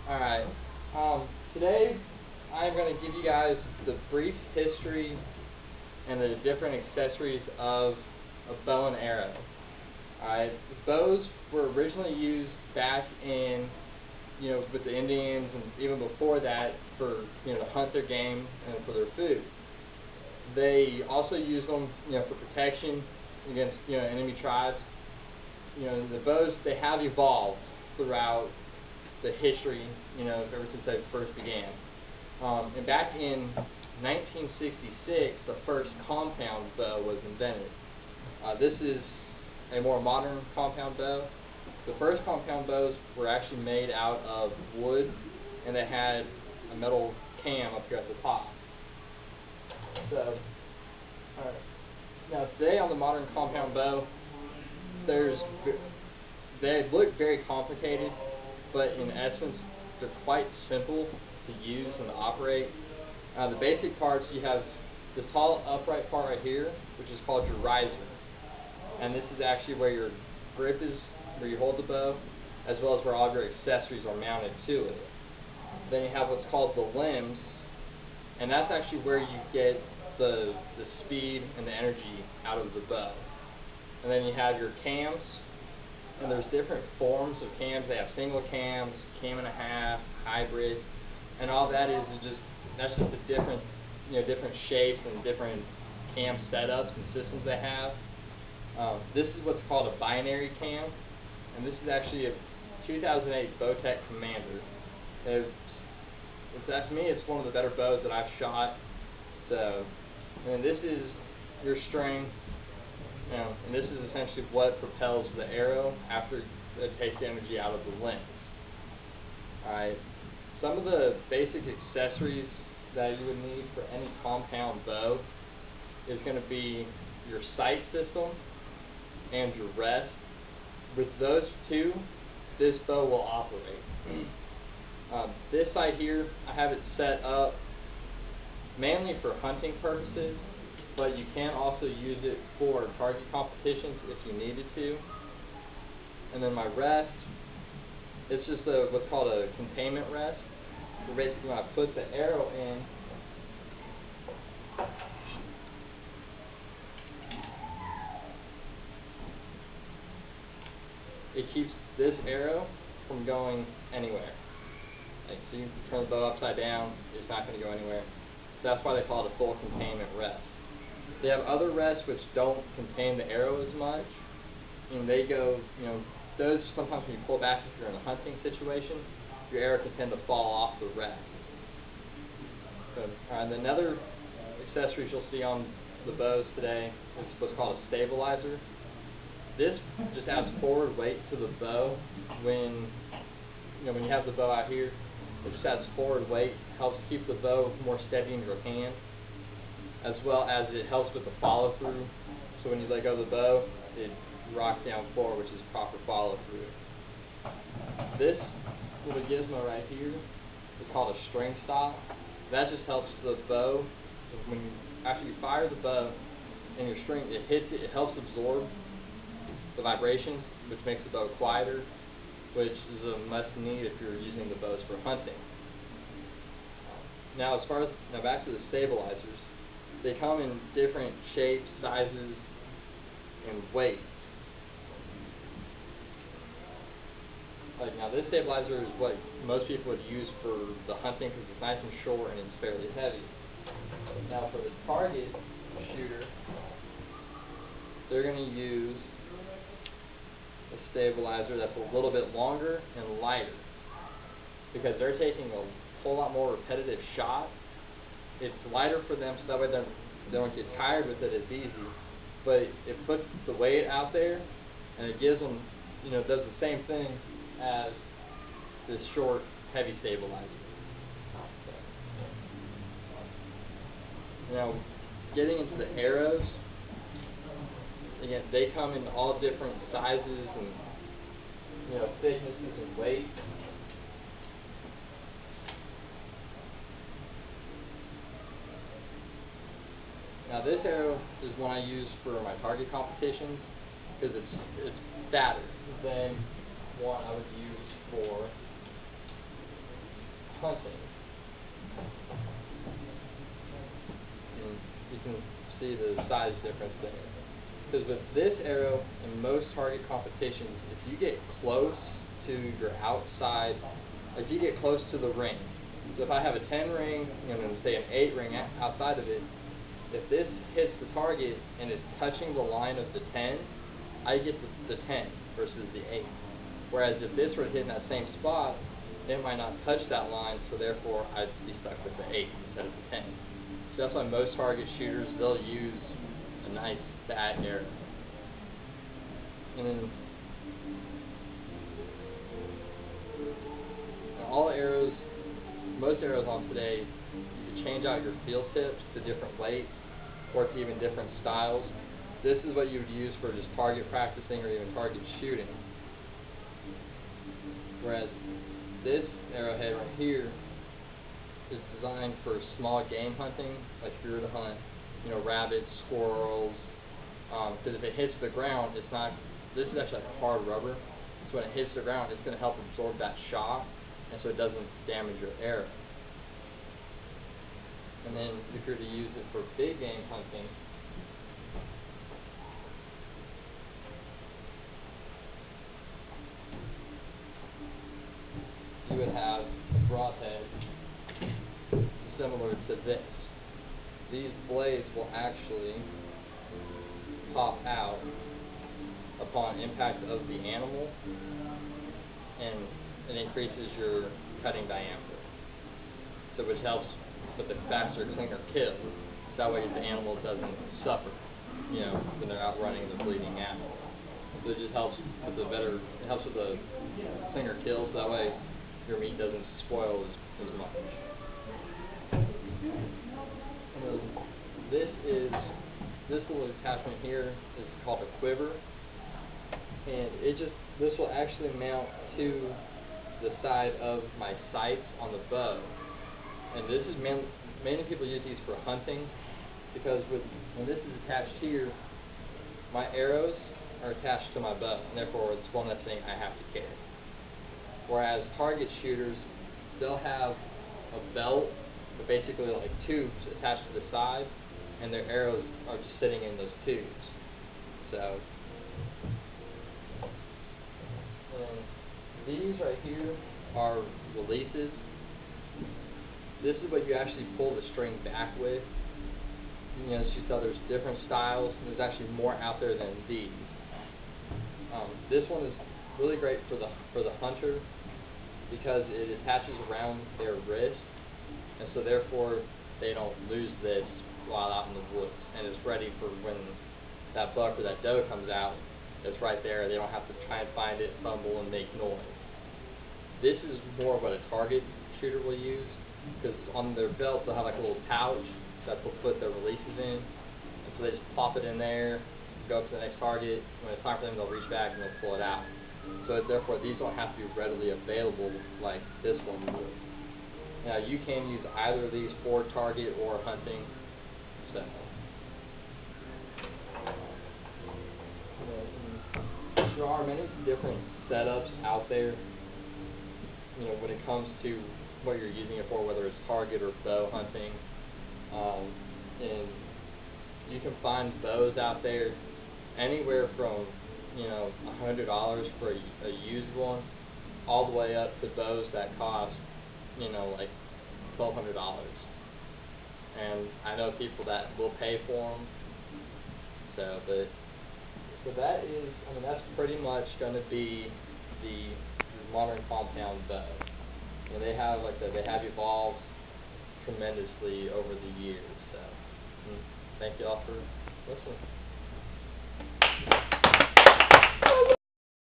Alright, today I'm going to give you guys the brief history and the different accessories of a bow and arrow. Alright, bows were originally used back in, with the Indians and even before that for, to hunt their game and for their food. They also used them, for protection against, enemy tribes. The bows, they have evolved throughout the history, ever since they first began. And back in 1966, the first compound bow was invented. This is a more modern compound bow. The first compound bows were actually made out of wood, and they had a metal cam up here at the top. So, now today on the modern compound bow, they look very complicated, but in essence, they're quite simple to use and to operate. The basic parts, you have this tall upright part right here, which is called your riser. And this is actually where your grip is, where you hold the bow, as well as where all of your accessories are mounted to it. Then you have what's called the limbs, and that's actually where you get the speed and the energy out of the bow. And then you have your cams, and there's different forms of cams. They have single cams, cam and a half, hybrid, and all that that's just the different different shapes and different cam setups and systems they have. This is what's called a binary cam, and this is actually a 2008 Bowtech Commander. To me, it's one of the better bows that I've shot. So, and this is your string. And this is essentially what propels the arrow after it takes the energy out of the lens. Alright, some of the basic accessories that you would need for any compound bow is going to be your sight system and your rest. With those two, this bow will operate. This sight here, I have it set up mainly for hunting purposes, but you can also use it for target competitions if you needed to. And then my rest, it's just what's called a containment rest. So basically when I put the arrow in, it keeps this arrow from going anywhere. So you can turn the bow upside down, it's not going to go anywhere. So that's why they call it a full containment rest. They have other rests which don't contain the arrow as much, and they go, those sometimes when you pull back if you're in a hunting situation, your arrow can tend to fall off the rest. So, and another accessories you'll see on the bows today is what's called a stabilizer. This just adds forward weight to the bow when you have the bow out here. It just adds forward weight, helps keep the bow more steady in your hand, as well as it helps with the follow through. So when you let go of the bow, it rocks down forward, which is proper follow through. This little gizmo right here is called a string stop. That just helps the bow. After you fire the bow and your string, it hits it. It helps absorb the vibrations, which makes the bow quieter, which is a must need if you're using the bows for hunting. Now, back to the stabilizers. They come in different shapes, sizes, and weights. Now this stabilizer is what most people would use for the hunting because it's nice and short and it's fairly heavy. Now for the target shooter, they're going to use a stabilizer that's a little bit longer and lighter because they're taking a whole lot more repetitive shots. It's lighter for them, so that way they don't get tired with it as easy. But it puts the weight out there, and it gives them, does the same thing as this short, heavy stabilizer. Now, getting into the arrows, again, they come in all different sizes and thicknesses and weight. Now this arrow is one I use for my target competitions because it's fatter than one I would use for hunting, and you can see the size difference there. Because with this arrow, in most target competitions, if you get close to your outside, if you get close to the ring, so if I have a 10 ring and say an 8 ring outside of it, if this hits the target and it's touching the line of the 10, I get the 10 versus the 8. Whereas if this were to hit in that same spot, it might not touch that line, so therefore I'd be stuck with the 8 instead of the 10. So that's why most target shooters, they'll use a nice fat arrow. And then all arrows, most arrows on today, you can change out your field tips to different weights or to even different styles. This is what you would use for just target practicing or even target shooting. Whereas this arrowhead right here is designed for small game hunting, like if you were to hunt, rabbits, squirrels. Because if it hits the ground, it's not. This is actually like hard rubber, so when it hits the ground, it's going to help absorb that shock, and so it doesn't damage your arrow. And then if you're to use it for big game hunting, you would have a broadhead similar to this. These blades will actually pop out upon impact of the animal, and it increases your cutting diameter, so which helps with a faster, cleaner kill. That way the animal doesn't suffer, when they're out running and they're bleeding out. So it just helps with it helps with the cleaner kills. That way your meat doesn't spoil as much. This little attachment here is called a quiver, and this will actually mount to the side of my sights on the bow. And this is many people use these for hunting, because when this is attached here, my arrows are attached to my bow, and therefore it's one less thing I have to carry. Whereas target shooters, they'll have a belt, but basically like tubes attached to the side, and their arrows are just sitting in those tubes. So, these right here are releases. This is what you actually pull the string back with. As you saw, there's different styles, and there's actually more out there than these. This one is really great for the hunter, because it attaches around their wrist, and so therefore they don't lose this while out in the woods, and it's ready for when that buck or that doe comes out. It's right there. They don't have to try and find it, fumble, and make noise. This is more of what a target shooter will use, because on their belt they'll have like a little pouch that they'll put their releases in, and so they just pop it in there, go up to the next target. When it's time for them, they'll reach back and they'll pull it out. So therefore, these don't have to be readily available like this one would. Now, you can use either of these for target or hunting. So, there are many different setups out there, when it comes to what you're using it for, whether it's target or bow hunting. And you can find bows out there anywhere from $100 for a used one, all the way up to bows that cost like $1,200. And I know people that will pay for them. So that is, that's pretty much going to be the modern compound bow. They have, like I said, they have evolved tremendously over the years. So, thank you all for listening.